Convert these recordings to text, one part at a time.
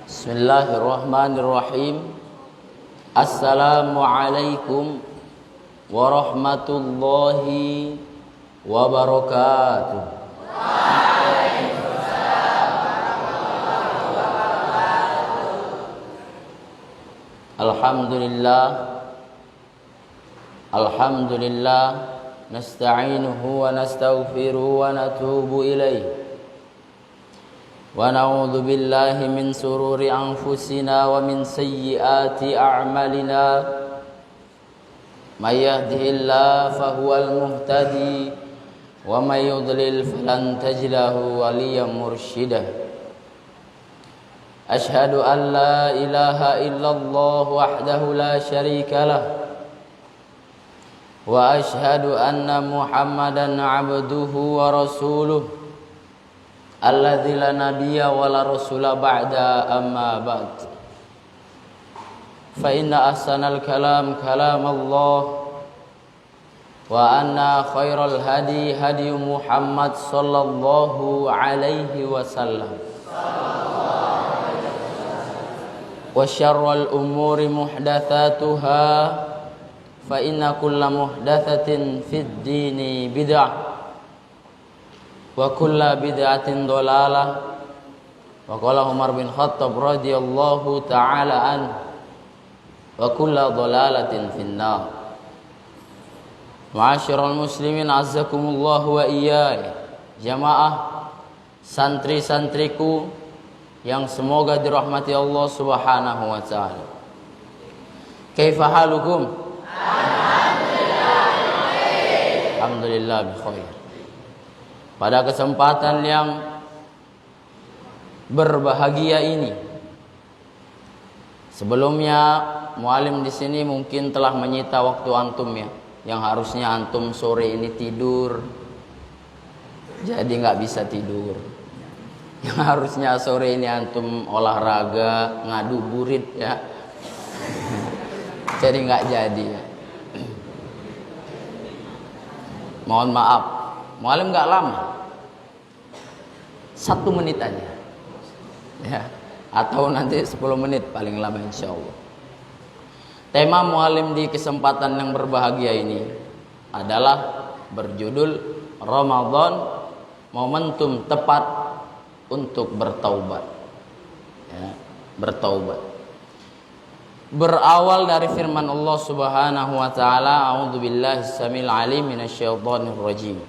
Bismillahirrahmanirrahim. Assalamualaikum warahmatullahi wabarakatuh. Alhamdulillah nasta'inuhu wa nastaghfiruhu wa natubu ilaih. Wa na'udzu billahi min sururi anfusina wa min sayyiati a'malina. May yahdihillahu fahuwal muhtadi wa may yudlil falan tajid lahu waliyyan mursyida. Asyhadu an la ilaha illallah wahdahu la syarika lah wa asyhadu anna Muhammadan 'abduhu wa rasuluh alladzi la nabiyya wa la rasula ba'da amma ba'd. Fa inna ahsanal kalam kalamullah wa anna khairal hadi hadi Muhammad sallallahu alaihi wasallam wa syarrul umuri muhdatsatuha fa inna kulla muhdatsatin fid dini bid'ah wa kulla bid'atin dhalalah. Wa qala Umar bin Khattab radhiyallahu ta'ala an wa kulla dhalalatin finnar. Ma'asyiral muslimin azzakumullah wa iyaya. Jamaah santri-santriku yang semoga dirahmati Allah Subhanahu wa taala. Kaifa halukum? Alhamdulillah bi khair. Pada kesempatan yang berbahagia ini, sebelumnya mualim di sini mungkin telah menyita waktu antum ya, yang harusnya antum sore ini tidur, jadi nggak bisa tidur. Yang harusnya sore ini antum olahraga, ngadu burit ya, jadi nggak jadi ya. Mohon maaf. Mualim gak lama, 1 menit aja ya, atau nanti 10 menit paling lama insya Allah. Tema mualim di kesempatan yang berbahagia ini adalah berjudul Ramadan, momentum tepat untuk bertaubat ya, bertaubat. Berawal dari firman Allah Subhanahu wa taala, a'udzubillahi samil alim minasyaitonir rajim.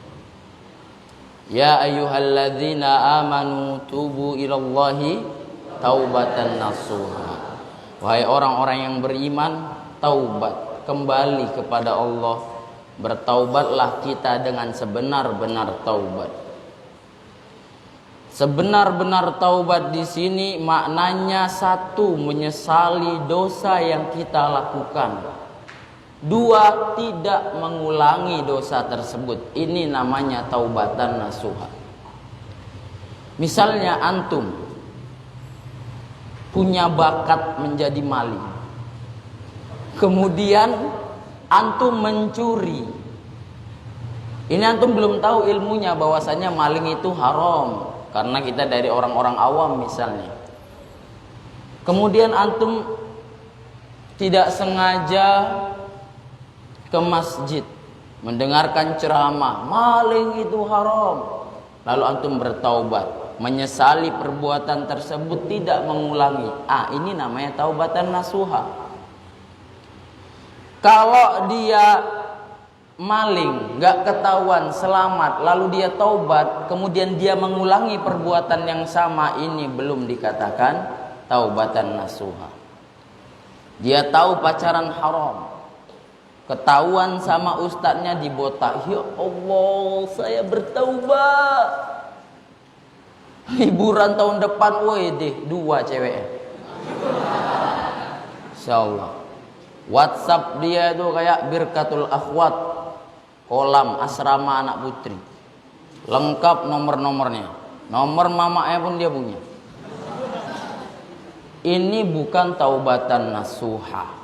Ya ayyuhalladzina amanu tubu ilallahi taubatan nasuha. Wahai orang-orang yang beriman, taubat, kembali kepada Allah. Bertaubatlah kita dengan sebenar-benar taubat. Sebenar-benar taubat di sini maknanya 1, menyesali dosa yang kita lakukan. 2, tidak mengulangi dosa tersebut. Ini namanya taubatan nasuha. Misalnya antum punya bakat menjadi maling, kemudian antum mencuri. Ini antum belum tahu ilmunya bahwasanya maling itu haram, karena kita dari orang-orang awam misalnya. Kemudian antum tidak sengaja ke masjid mendengarkan ceramah, maling itu haram. Lalu antum bertaubat, menyesali perbuatan tersebut, tidak mengulangi. Ini namanya taubatan nasuha. Kalau dia maling, gak ketahuan, selamat, lalu dia taubat, kemudian dia mengulangi perbuatan yang sama, ini belum dikatakan taubatan nasuha. Dia tahu pacaran haram, ketahuan sama ustadznya dibotak, ya Allah saya bertaubat. Hiburan tahun depan, woi deh 2 cewek. Insyaallah. WhatsApp dia itu kayak Birkatul Akhwat, kolam asrama anak putri. Lengkap nomor-nomornya. Nomor mamanya pun dia punya. Ini bukan taubatan nasuha.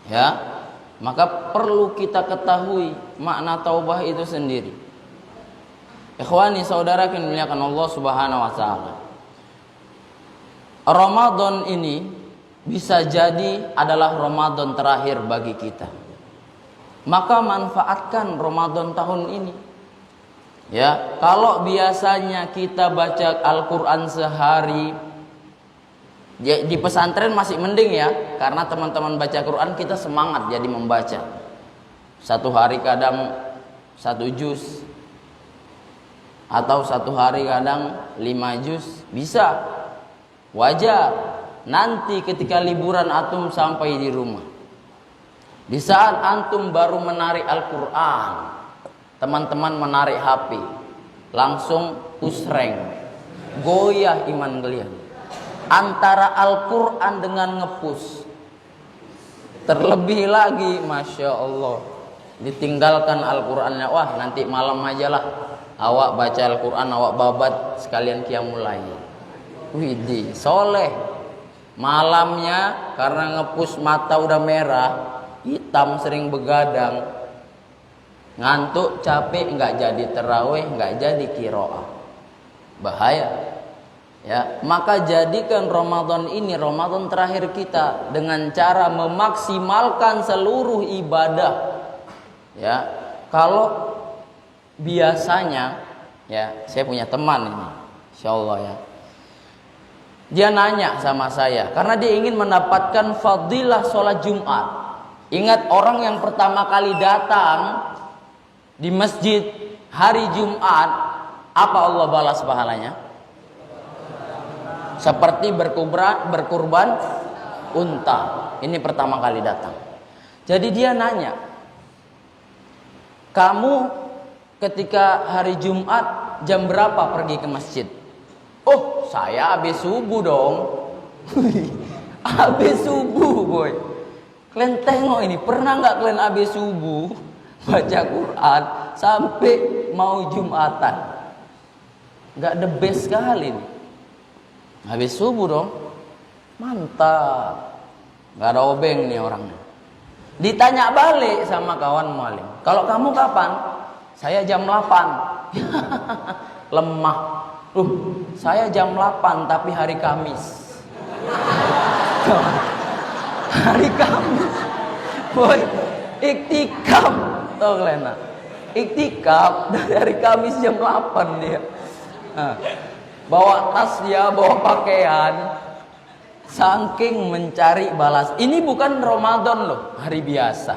Ya. Maka perlu kita ketahui makna taubah itu sendiri. Ikhwani saudara yang dimuliakan Allah Subhanahu wa taala. Ramadan ini bisa jadi adalah Ramadan terakhir bagi kita. Maka manfaatkan Ramadan tahun ini. Ya, kalau biasanya kita baca Al-Qur'an sehari, ya, di pesantren masih mending ya, karena teman-teman baca Quran kita semangat jadi membaca. Satu hari kadang 1 juz, atau satu hari kadang 5 juz, bisa, wajar. Nanti ketika liburan antum sampai di rumah, di saat antum baru menarik Al-Quran, teman-teman menarik HP, langsung usreng, goyah iman kalian. Antara Al-Quran dengan ngepus. Terlebih lagi, Masya Allah, ditinggalkan Al-Qurannya. Wah, nanti malam aja lah, awak baca Al-Quran, awak babat sekalian qiyamul lail. Widih, soleh. Malamnya karena ngepus mata udah merah, hitam, sering begadang, ngantuk, capek, nggak jadi terawih, nggak jadi qiraah. Bahaya. Ya, maka jadikan Ramadan ini Ramadan terakhir kita dengan cara memaksimalkan seluruh ibadah. Ya, kalau biasanya, ya, saya punya teman ini, insyaallah ya. Dia nanya sama saya karena dia ingin mendapatkan fadilah sholat Jumat. Ingat, orang yang pertama kali datang di masjid hari Jumat, apa Allah balas pahalanya? Seperti berkurban unta. Ini pertama kali datang. Jadi dia nanya, kamu ketika hari Jumat jam berapa pergi ke masjid? Oh, saya habis subuh dong. Habis subuh, boy. Kalian tengok ini, pernah nggak kalian habis subuh baca Quran sampai mau Jumatan? Nggak the best sekali nih. Habis subuh dong, mantap. Nggak ada obeng nih orangnya. Ditanya balik sama kawan mualim, kalau kamu kapan? Saya jam 8. Lemah. Saya jam 8 tapi hari Kamis. Hari Kamis. Boy, iktikaf. Tahu kalian? Iktikaf dari hari Kamis jam 8 dia. Bawa tas dia, bawa pakaian, saking mencari balas. Ini bukan Ramadan loh, hari biasa.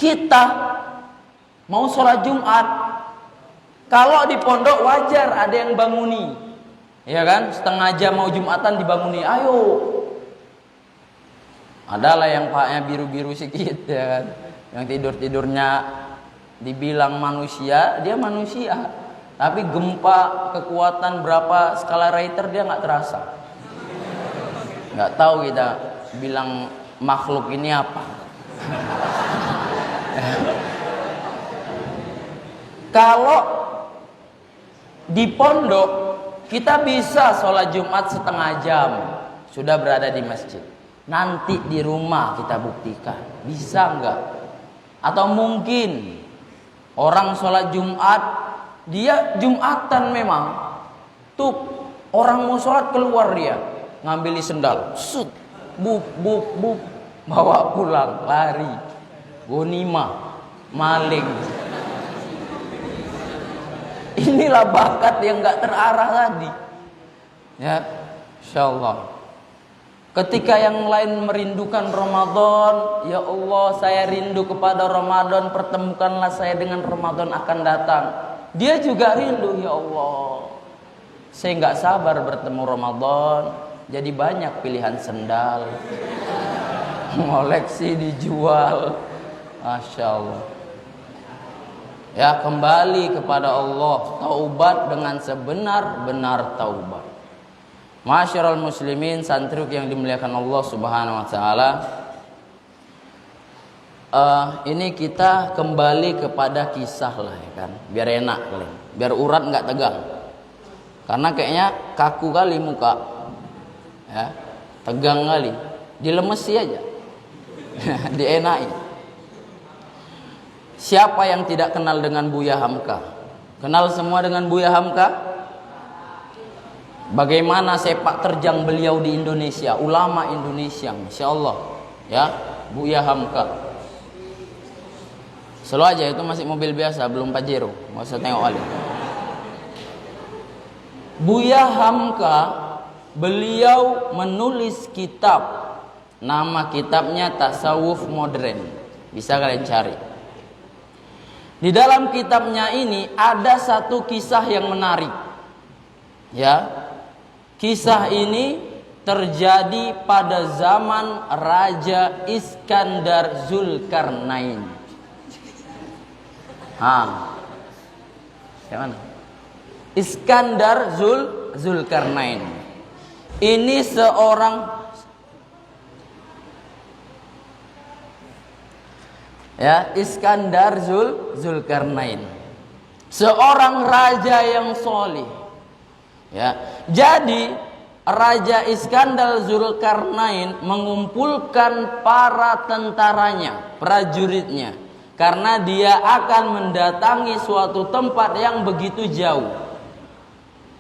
Kita mau sholat Jumat, kalau di pondok wajar ada yang banguni, ya kan? Setengah jam mau Jumatan dibanguni, ayo. Adalah yang paknya biru-biru sedikit, ya kan? Yang tidur-tidurnya dibilang manusia, dia manusia. Tapi gempa kekuatan berapa skala Richter dia nggak terasa. Nggak tahu kita bilang makhluk ini apa. Kalau di pondok kita bisa sholat Jumat setengah jam sudah berada di masjid. Nanti di rumah kita buktikan bisa nggak? Atau mungkin orang sholat Jumat, dia Jumatan memang, tuh orang mau sholat keluar dia ngambil sendal, sut, buk, bawa pulang, lari, gonima, maling. Inilah bakat yang nggak terarah tadi. Ya, insyaallah. Ketika yang lain merindukan Ramadan, ya Allah, saya rindu kepada Ramadan, pertemukanlah saya dengan Ramadan akan datang. Dia juga rindu, ya Allah, saya nggak sabar bertemu Ramadan. Jadi banyak pilihan sendal, koleksi dijual, Masya Allah. Ya, kembali kepada Allah, taubat dengan sebenar-benar taubat. Masyarul muslimin, santriuk yang dimuliakan Allah Subhanahu wa taala. Ini kita kembali kepada kisah lah, ya kan, biar enak kalian, biar urat nggak tegang, karena kayaknya kaku kali muka, ya, tegang kali, dilemesi aja, dienakin. Siapa yang tidak kenal dengan Buya Hamka? Kenal semua dengan Buya Hamka? bagaimana sepak terjang beliau di Indonesia, ulama Indonesia, Masya Allah, ya, Buya Hamka. Selalu aja itu masih mobil biasa, belum Pajero, nggak usah tengok kali. Buya Hamka, beliau menulis kitab, nama kitabnya Tasawuf Modern, bisa kalian cari. Di dalam kitabnya ini ada satu kisah yang menarik, ya. Kisah ini terjadi pada zaman Raja Iskandar Zulkarnain. Yang mana? Iskandar Zulkarnain. Ini seorang Iskandar Zulkarnain. Seorang raja yang solih. Ya. Jadi Raja Iskandar Zulkarnain mengumpulkan para tentaranya, prajuritnya, karena dia akan mendatangi suatu tempat yang begitu jauh.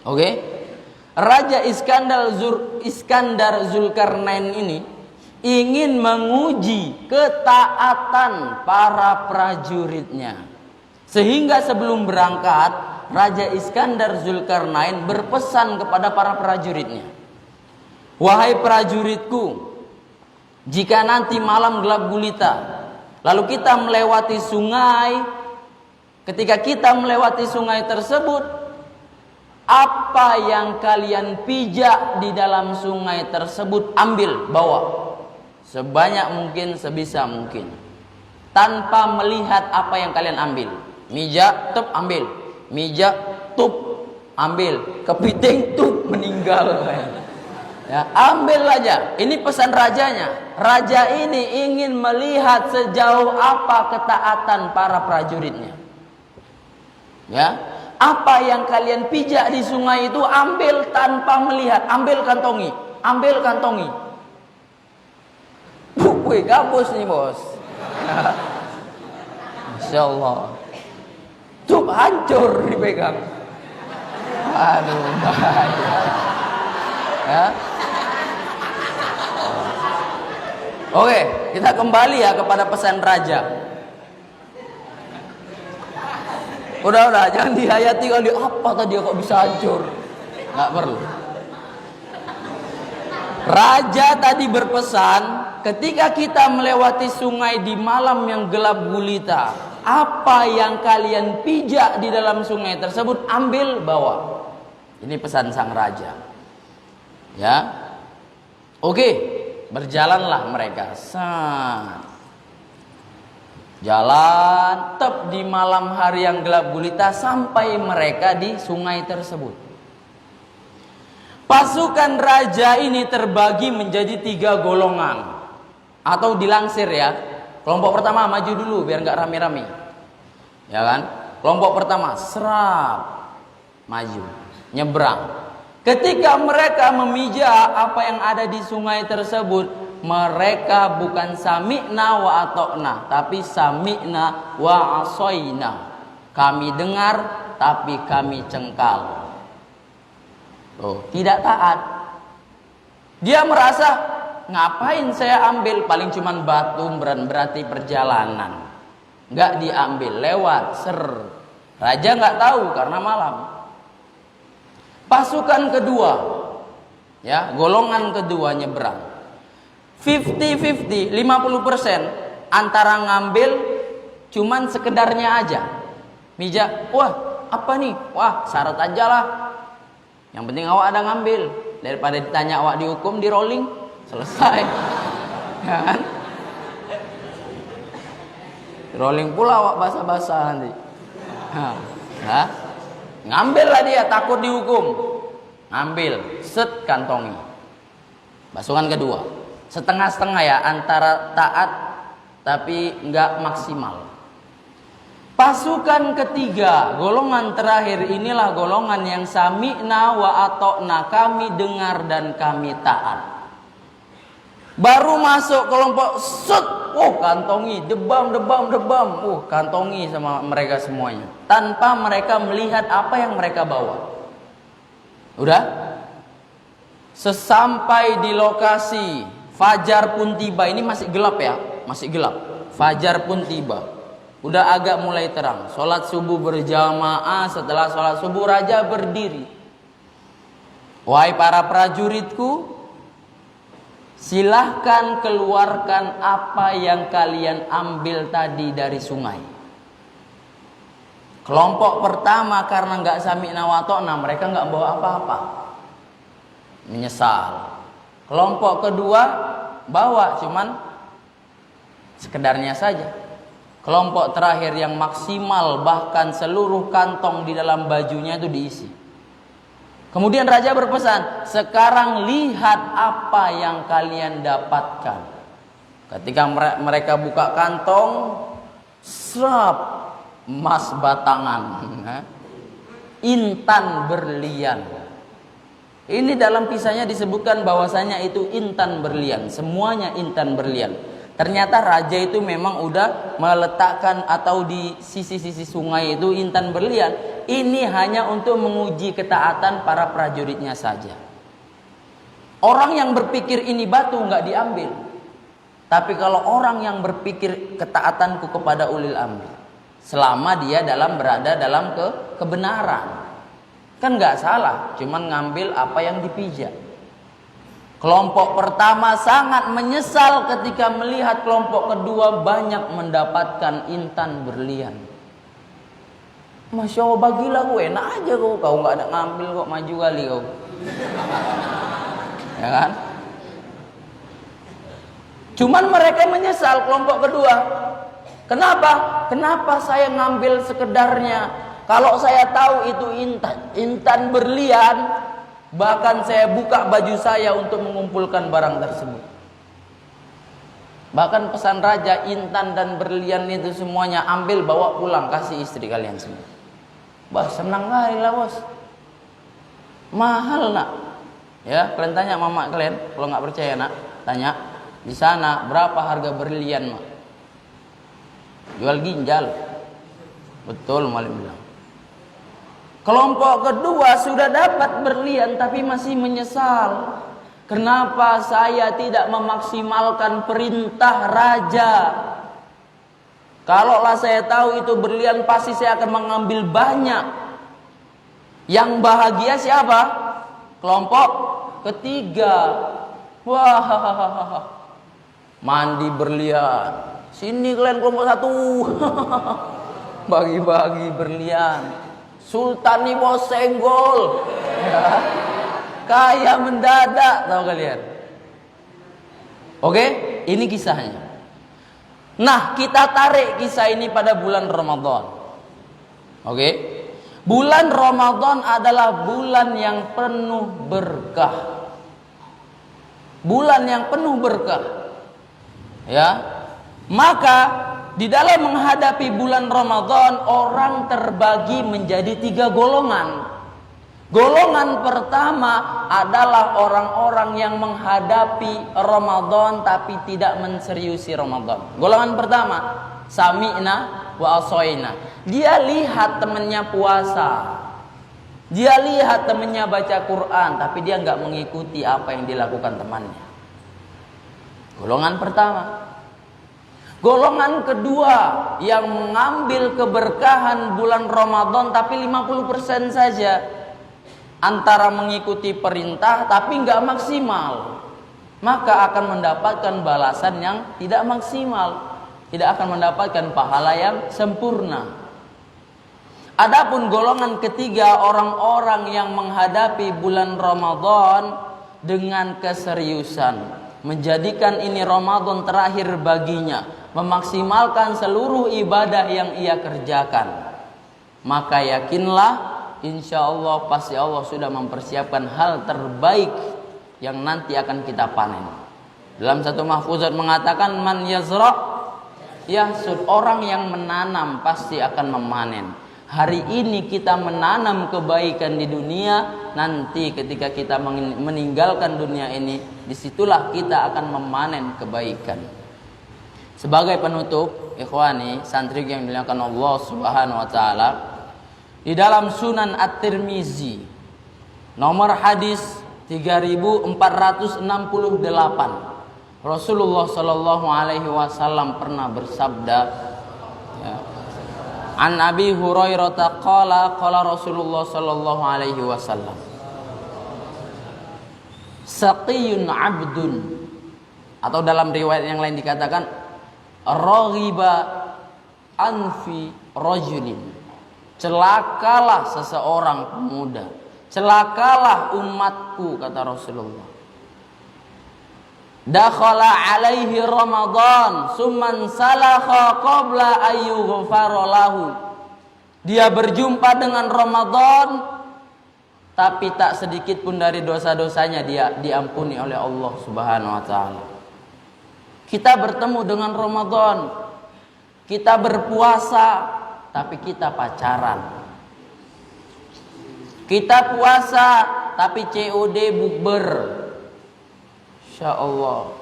Oke? Raja Iskandar Zulkarnain ini ingin menguji ketaatan para prajuritnya. Sehingga sebelum berangkat, Raja Iskandar Zulkarnain berpesan kepada para prajuritnya, "Wahai prajuritku, jika nanti malam gelap gulita, lalu kita melewati sungai, ketika kita melewati sungai tersebut, apa yang kalian pijak di dalam sungai tersebut ambil, bawa. Sebanyak mungkin, sebisa mungkin. Tanpa melihat apa yang kalian ambil. Mijak, tup, ambil. Mijak, tup, ambil. Kepiting, tup, meninggal." Ya, ambil aja. Ini pesan rajanya. Raja ini ingin melihat sejauh apa ketaatan para prajuritnya. Ya, apa yang kalian pijak di sungai itu ambil tanpa melihat. Ambil, kantongi. Ambil, kantongi. Wih, gabus nih bos. Masya Allah. Tuh hancur dipegang. Aduh, bahaya. Ya. Oke, kita kembali ya kepada pesan raja. Udah, jangan dihayati kali apa tadi kok bisa hancur. Nggak perlu. Raja tadi berpesan, ketika kita melewati sungai di malam yang gelap gulita, apa yang kalian pijak di dalam sungai tersebut ambil, bawa. Ini pesan sang raja. Ya. Oke, berjalanlah mereka. Jalan tep di malam hari yang gelap gulita sampai mereka di sungai tersebut. Pasukan raja ini terbagi menjadi 3 golongan. Atau dilansir ya. Kelompok pertama maju dulu biar nggak rame-rame. Ya kan? Kelompok pertama serap maju, nyebrang. Ketika mereka memijak apa yang ada di sungai tersebut, mereka bukan sami'na wa ata'na, tapi sami'na wa asoina. Kami dengar tapi kami cengkal. Tidak taat. Dia merasa, ngapain saya ambil, paling cuman batu, berarti perjalanan. Nggak diambil, lewat, Raja nggak tahu karena malam. Pasukan kedua, ya, golongan kedua nyebrang. 50-50, 50% antara ngambil cuman sekedarnya aja. Mijak, wah apa nih? Wah syarat aja lah. Yang penting awak ada ngambil. Daripada ditanya awak dihukum, di rolling, selesai. Ya kan? Rolling pula awak basah-basah nanti. Nah, ngambil lah dia, takut dihukum. Ngambil, set, kantongi. Pasukan kedua, setengah-setengah ya, antara taat tapi nggak maksimal. Pasukan ketiga, golongan terakhir inilah golongan yang sami'na wa ata'na, kami dengar dan kami taat. Baru masuk kelompok set, kantongi, debam, kantongi sama mereka semuanya. Tanpa mereka melihat apa yang mereka bawa. Udah? Sesampai di lokasi, fajar pun tiba. Ini masih gelap ya, masih gelap. Fajar pun tiba. Udah agak mulai terang. Sholat subuh berjamaah. Setelah sholat subuh raja berdiri. Wahai para prajuritku, silahkan keluarkan apa yang kalian ambil tadi dari sungai. Kelompok pertama karena nggak sami'na wa ta'na, mereka nggak bawa apa-apa, menyesal. Kelompok kedua bawa cuman sekedarnya saja. Kelompok terakhir yang maksimal, bahkan seluruh kantong di dalam bajunya itu diisi. Kemudian raja berpesan, sekarang lihat apa yang kalian dapatkan. Ketika mereka buka kantong, serap, emas batangan, intan berlian. Ini dalam kisahnya disebutkan bahwasanya itu intan berlian, semuanya intan berlian. Ternyata raja itu memang udah meletakkan atau di sisi-sisi sungai itu intan berlian. Ini hanya untuk menguji ketaatan para prajuritnya saja. Orang yang berpikir ini batu nggak diambil. Tapi kalau orang yang berpikir ketaatanku kepada ulil amri, selama dia berada dalam kebenaran, kan nggak salah, cuman ngambil apa yang dipijak. Kelompok pertama sangat menyesal ketika melihat kelompok kedua banyak mendapatkan intan berlian. Masya Allah, bagilah gue, enak aja kau nggak ada ngambil kok, maju kali kau, ya kan? Cuman mereka menyesal kelompok kedua. Kenapa saya ngambil sekedarnya? Kalau saya tahu itu intan berlian, bahkan saya buka baju saya untuk mengumpulkan barang tersebut. Bahkan pesan raja, intan dan berlian itu semuanya ambil, bawa pulang, kasih istri kalian semua. Bah, senang kali lah bos. Mahal nak. Ya, kalian tanya mama kalian, kalau nggak percaya nak, tanya di sana berapa harga berlian mak? Jual ginjal. Betul malim bilang. Kelompok kedua sudah dapat berlian tapi masih menyesal. Kenapa saya tidak memaksimalkan perintah raja? Kalaulah saya tahu itu berlian, pasti saya akan mengambil banyak. Yang bahagia siapa? Kelompok ketiga. Wah, mandi berlian. Sini kalian kelompok satu. Bagi-bagi berlian. Sultan nih bos senggol. Kaya mendadak, tahu kalian. Oke, ini kisahnya. Nah, kita tarik kisah ini pada bulan Ramadan. Oke. Bulan Ramadan adalah bulan yang penuh berkah. Bulan yang penuh berkah. Ya. Maka di dalam menghadapi bulan Ramadan, orang terbagi menjadi 3 golongan. Golongan pertama adalah orang-orang yang menghadapi Ramadan tapi tidak menseriusi Ramadan. Golongan pertama, sami'na wa asoina. Dia lihat temannya puasa, dia lihat temannya baca Quran, tapi dia nggak mengikuti apa yang dilakukan temannya. Golongan pertama. Golongan kedua yang mengambil keberkahan bulan Ramadan tapi 50% saja. Antara mengikuti perintah tapi nggak maksimal, maka akan mendapatkan balasan yang tidak maksimal, tidak akan mendapatkan pahala yang sempurna. Adapun golongan ketiga, orang-orang yang menghadapi bulan Ramadan dengan keseriusan, menjadikan ini Ramadan terakhir baginya, memaksimalkan seluruh ibadah yang ia kerjakan, maka yakinlah insya Allah pasti Allah sudah mempersiapkan hal terbaik yang nanti akan kita panen. Dalam satu mahfuzat mengatakan, man yazra yahsud, orang yang menanam pasti akan memanen. Hari ini kita menanam kebaikan di dunia, nanti ketika kita meninggalkan dunia ini, disitulah kita akan memanen kebaikan. Sebagai penutup, ikhwani, santri yang dimuliakan Allah Subhanahu wa taala, di dalam Sunan At-Tirmizi nomor hadis 3468. Rasulullah Shallallahu Alaihi Wasallam pernah bersabda, ya, An Abi Hurairah qala qala Rasulullah Shallallahu Alaihi Wasallam, saqiyun abdun, atau dalam riwayat yang lain dikatakan raghiba anfi rajulin, celakalah seseorang pemuda, celakalah umatku, kata Rasulullah. Dakhala alaihi Ramadan summan salakha qabla ayyughfara lahu. Dia berjumpa dengan Ramadan, tapi tak sedikit pun dari dosa-dosanya dia diampuni oleh Allah Subhanahu wa taala. Kita bertemu dengan Ramadan, kita berpuasa, tapi kita pacaran. Kita puasa, tapi COD bukber. Insyaallah.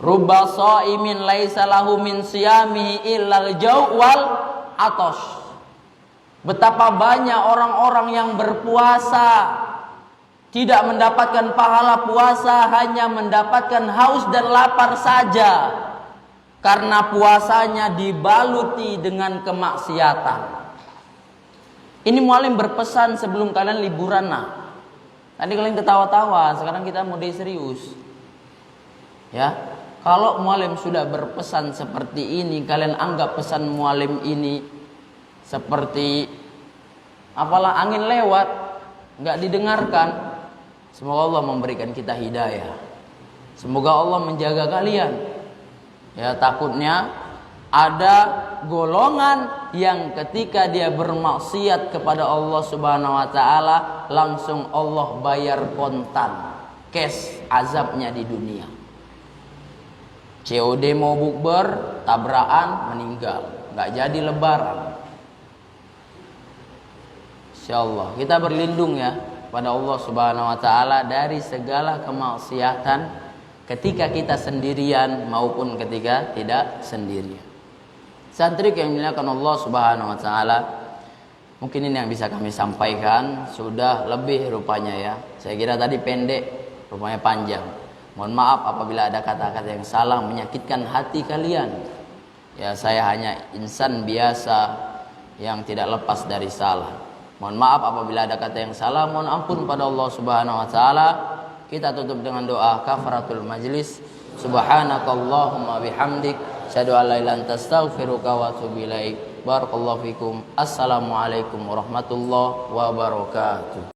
Rubba shaimin laisa lahu min siyamihi illal jau' wal atash. Betapa banyak orang-orang yang berpuasa tidak mendapatkan pahala puasa, hanya mendapatkan haus dan lapar saja, karena puasanya dibaluti dengan kemaksiatan. Ini mualim berpesan sebelum kalian liburan. Nah, tadi kalian ketawa-tawa, sekarang kita mulai serius. Ya, kalau mualim sudah berpesan seperti ini, kalian anggap pesan mualim ini seperti apalah angin lewat, nggak didengarkan. Semoga Allah memberikan kita hidayah. Semoga Allah menjaga kalian. Ya, takutnya ada golongan yang ketika dia bermaksiat kepada Allah Subhanahu wa taala, langsung Allah bayar kontan, cash azabnya di dunia. COD mau bukber, tabrakan, meninggal, nggak jadi lebaran. Insyaallah kita berlindung ya pada Allah Subhanahu wa taala dari segala kemaksiatan ketika kita sendirian maupun ketika tidak sendirian. Santri yang dimuliakan Allah Subhanahu wa taala, mungkin ini yang bisa kami sampaikan, sudah lebih rupanya ya. Saya kira tadi pendek, rupanya panjang. Mohon maaf apabila ada kata-kata yang salah menyakitkan hati kalian. Ya, saya hanya insan biasa yang tidak lepas dari salah. Mohon maaf apabila ada kata yang salah, mohon ampun pada Allah Subhanahu wa taala. Kita tutup dengan doa kafaratul majlis. Subhanakallahumma bihamdik, asyhadu an la ilaha illa anta, astaghfiruka wa atubu ilaik. Barakallahu fikum. Assalamualaikum warahmatullahi wabarakatuh.